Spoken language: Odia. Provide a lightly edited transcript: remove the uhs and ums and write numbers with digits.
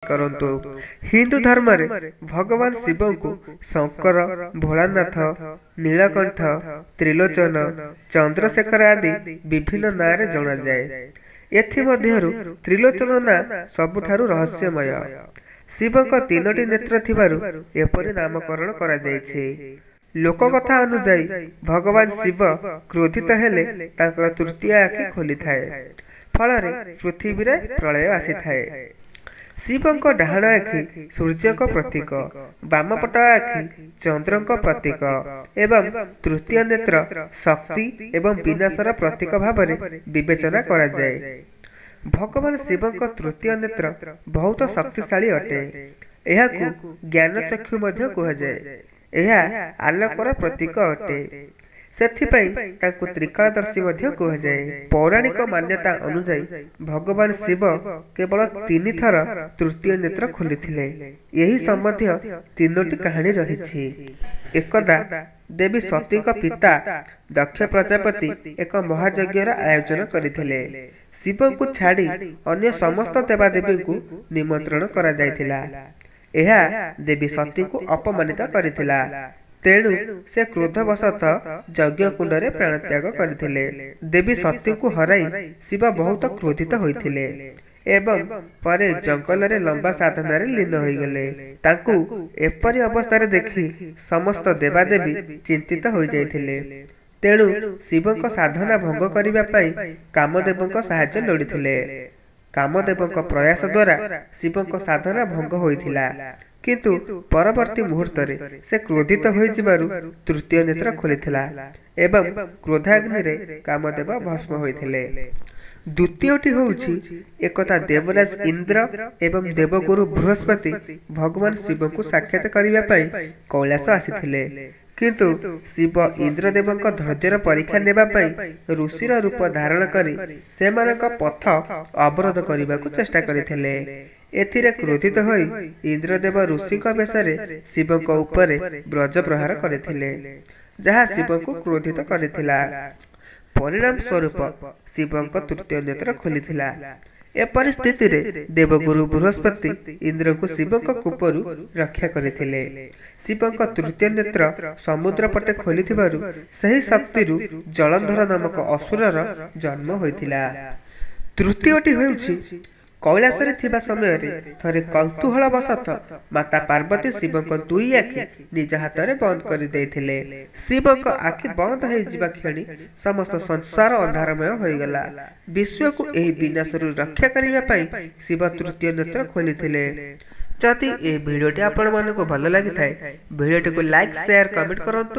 କରନ୍ତୁ। ହିନ୍ଦୁ ଧର୍ମରେ ଭଗବାନ ଶିବଙ୍କୁ ଶଙ୍କର, ଭୋଳାନାଥ, ନୀଳକଣ୍ଠ, ତ୍ରିଲୋଚନ, ଚନ୍ଦ୍ରଶେଖର ଆଦି ବିଭିନ୍ନ ନାଁରେ ଜଣାଯାଏ। ଏଥିମଧ୍ୟରୁ ତ୍ରିଲୋଚନ ନାଁ ସବୁଠାରୁ ରହସ୍ୟମୟ। ଶିବଙ୍କ ତିନୋଟି ନେତ୍ର ଥିବାରୁ ଏପରି ନାମକରଣ କରାଯାଇଛି। ଲୋକକଥା ଅନୁଯାୟୀ ଭଗବାନ ଶିବ କ୍ରୋଧିତ ହେଲେ ତାଙ୍କର ତୃତୀୟ ଆଖି ଖୋଲିଥାଏ, ଫଳରେ ପୃଥିବୀରେ ପ୍ରଳୟ ଆସିଥାଏ। ଶିବଙ୍କ ଡାହାଣ ଆଖି ସୂର୍ଯ୍ୟଙ୍କ ପ୍ରତୀକ, ବାମପଟ ଆଖି ଚନ୍ଦ୍ରଙ୍କ ପ୍ରତୀକ ଏବଂ ତୃତୀୟ ନେତ୍ର ଶକ୍ତି ଏବଂ ବିନାଶର ପ୍ରତୀକ ଭାବରେ ବିବେଚନା କରାଯାଏ। ଭଗବାନ ଶିବଙ୍କ ତୃତୀୟ ନେତ୍ର ବହୁତ ଶକ୍ତିଶାଳୀ ଅଟେ। ଏହାକୁ ଜ୍ଞାନଚକ୍ଷୁ ମଧ୍ୟ କୁହାଯାଏ। ଏହା ଆଲୋକର ପ୍ରତୀକ ଅଟେ। ସେଥିପାଇଁ ତାଙ୍କୁ ତ୍ରିକାଳଦର୍ଶୀ ମଧ୍ୟ କୁହାଯାଏ। ପୌରାଣିକ ମାନ୍ୟତା ଅନୁଯାୟୀ ଭଗବାନ ଶିବ କେବଳ 3 ଥର ତୃତୀୟ ନେତ୍ର ଖୋଲିଥିଲେ। ଏହି ସମ୍ବନ୍ଧୀୟ 3ଟି କାହାଣୀ ରହିଛି। ଏକଦା ଦେବୀ ସତୀଙ୍କ ପିତା ଦକ୍ଷ ପ୍ରଜାପତି ଏକ ମହାଯଜ୍ଞର ଆୟୋଜନ କରିଥିଲେ। ଶିବଙ୍କୁ ଛାଡ଼ି ଅନ୍ୟ ସମସ୍ତ ଦେବାଦେବୀଙ୍କୁ ନିମନ୍ତ୍ରଣ କରାଯାଇଥିଲା। ଏହା ଦେବୀ ସତୀଙ୍କୁ ଅପମାନିତ କରିଥିଲା। ତେଣୁ ସେ କ୍ରୋଧବଶତଃ ଯଜ୍ଞକୁଣ୍ଡରେ ପ୍ରାଣତ୍ୟାଗ କରିଥିଲେ। ଦେବୀ ସତୀଙ୍କୁ ହରାଇ ଶିବ ବହୁତ କ୍ରୋଧିତ ହୋଇଥିଲେ ଏବଂ ପରେ ଜଙ୍ଗଲରେ ଲମ୍ବା ସାଧନାରେ ଲୀନ ହୋଇଗଲେ। ତାଙ୍କୁ ଏପରି ଅବସ୍ଥାରେ ଦେଖି ସମସ୍ତ ଦେବାଦେବୀ ଚିନ୍ତିତ ହୋଇଯାଇଥିଲେ। ତେଣୁ ଶିବଙ୍କ ସାଧନା ଭଙ୍ଗ କରିବା ପାଇଁ କାମଦେବଙ୍କ ସାହାଯ୍ୟ ଲୋଡ଼ିଥିଲେ। କାମଦେବଙ୍କ ପ୍ରୟାସ ଦ୍ୱାରା ଶିବଙ୍କ ସାଧନା ଭଙ୍ଗ ହୋଇଥିଲା, କିନ୍ତୁ ପରବର୍ତ୍ତୀ ମୁହୂର୍ତ୍ତରେ ସେ କ୍ରୋଧିତ ହୋଇଯିବାରୁ ତୃତୀୟ ନେତ୍ର ଖୋଲିଥିଲା ଏବଂ କ୍ରୋଧାଗ୍ନିରେ କାମଦେବ ଭସ୍ମ ହୋଇଥିଲେ। ଦ୍ୱିତୀୟଟି ହେଉଛି, ଏକଦା ଦେବରାଜ ଇନ୍ଦ୍ର ଏବଂ ଦେବଗୁରୁ ବୃହସ୍ପତି ଭଗବାନ ଶିବଙ୍କୁ ସାକ୍ଷାତ କରିବା ପାଇଁ କୈଳାସ ଆସିଥିଲେ। କିନ୍ତୁ ଶିବ ଇନ୍ଦ୍ରଦେବଙ୍କ ଧୈର୍ଯ୍ୟର ପରୀକ୍ଷା ନେବା ପାଇଁ ଋଷିର ରୂପ ଧାରଣ କରି ସେମାନଙ୍କ ପଥ ଅବରୋଧ କରିବାକୁ ଚେଷ୍ଟା କରିଥିଲେ। ଏଥିରେ କ୍ରୋଧିତ ହୋଇ ଇନ୍ଦ୍ରଦେବ ଋଷିଙ୍କ ବେଶରେ ଶିବଙ୍କ ଉପରେ ବ୍ରଜପ୍ରହାର କରିଥିଲେ, ଯାହା ଶିବଙ୍କୁ କ୍ରୋଧିତ କରିଥିଲା। ପରିଣାମ ସ୍ୱରୂପ ଶିବଙ୍କ ତୃତୀୟ ନେତ୍ର ଖୋଲିଥିଲା। ଏପରି ସ୍ଥିତିରେ ଦେବଗୁରୁ ବୃହସ୍ପତି ଇନ୍ଦ୍ରଙ୍କୁ ଶିବଙ୍କ କୋପରୁ ରକ୍ଷା କରିଥିଲେ। ଶିବଙ୍କ ତୃତୀୟ ନେତ୍ର ସମୁଦ୍ର ପଟେ ଖୋଲିଥିବାରୁ ସେହି ଶକ୍ତିରୁ ଜଳନ୍ଧର ନାମକ ଅସୁରର ଜନ୍ମ ହୋଇଥିଲା। ତୃତୀୟଟି ହେଉଛି, କୈଳାସରେ ଥିବା ସମୟରେ ଥରେ କୌତୂହଳବଶତଃ ମାତା ପାର୍ବତୀ ଶିବଙ୍କ 2 ଆଖି ନିଜ ହାତରେ ବନ୍ଦ କରିଦେଇଥିଲେ। ଶିବଙ୍କ ଆଖି ବନ୍ଦ ହୋଇଯିବା କ୍ଷଣି ସମସ୍ତ ସଂସାର ଅନ୍ଧାରମୟ ହୋଇଗଲା। ବିଶ୍ୱକୁ ଏହି ବିନାଶରୁ ରକ୍ଷା କରିବା ପାଇଁ ଶିବ ତୃତୀୟ ନେତ୍ର ଖୋଲିଥିଲେ। ଯଦି ଏହି ଭିଡ଼ିଓଟି ଆପଣମାନଙ୍କୁ ଭଲ ଲାଗିଥାଏ, ଭିଡ଼ିଓଟିକୁ ଲାଇକ୍, ସେୟାର, କମେଣ୍ଟ କରନ୍ତୁ।